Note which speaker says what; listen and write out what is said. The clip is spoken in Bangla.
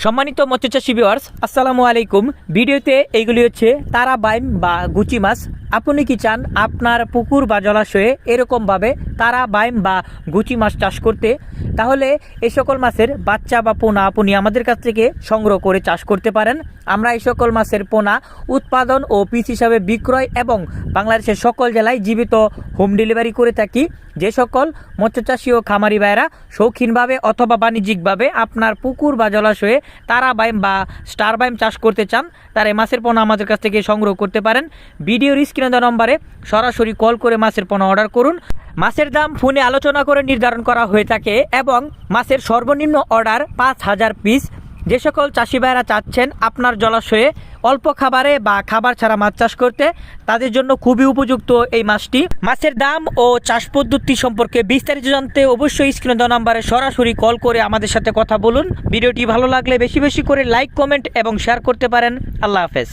Speaker 1: সম্মানিত মৎস্যচাষী ভিউয়ার্স, আসসালামু আলাইকুম। ভিডিওতে এইগুলি হচ্ছে তারা বাইম বা গুচি মাছ। আপনি কি চান আপনার পুকুর বা জলাশয়ে এরকমভাবে তারা বাইম বা গুচি মাছ চাষ করতে? তাহলে এই সকল মাছের বাচ্চা বা পোনা আপনি আমাদের কাছ থেকে সংগ্রহ করে চাষ করতে পারেন। আমরা এই সকল মাছের পোনা উৎপাদন ও পিস হিসাবে বিক্রয় এবং বাংলাদেশের সকল জেলায় জীবিত হোম ডেলিভারি করে থাকি। যে সকল মৎস্যচাষী ও খামারি ভাইয়েরা শৌখিনভাবে অথবা বাণিজ্যিকভাবে আপনার পুকুর বা জলাশয়ে তারা বাইম বা স্টার বাইম চাষ করতে চান, তারা এই মাছের পোনা আমাদের কাছ থেকে সংগ্রহ করতে পারেন। ভিডিওর স্ক্রিনে দেওয়া নম্বরে সরাসরি কল করে মাছের পোনা অর্ডার করুন। মাছের দাম ফোনে আলোচনা করে নির্ধারণ করা হয়ে থাকে এবং মাছের সর্বনিম্ন অর্ডার 5,000 পিস। যে সকল চাষি ভাইয়েরা চাচ্ছেন আপনার জলাশয়ে অল্প খাবারে বা খাবার ছাড়া মাছ চাষ করতে, তাদের জন্য খুবই উপযুক্ত এই মাছটি। মাছের দাম ও চাষ পদ্ধতি সম্পর্কে বিস্তারিত জানতে অবশ্যই স্ক্রিনে দেওয়া নম্বরে সরাসরি কল করে আমাদের সাথে কথা বলুন। ভিডিওটি ভালো লাগলে বেশি বেশি করে লাইক, কমেন্ট এবং শেয়ার করতে পারেন। আল্লাহ হাফেজ।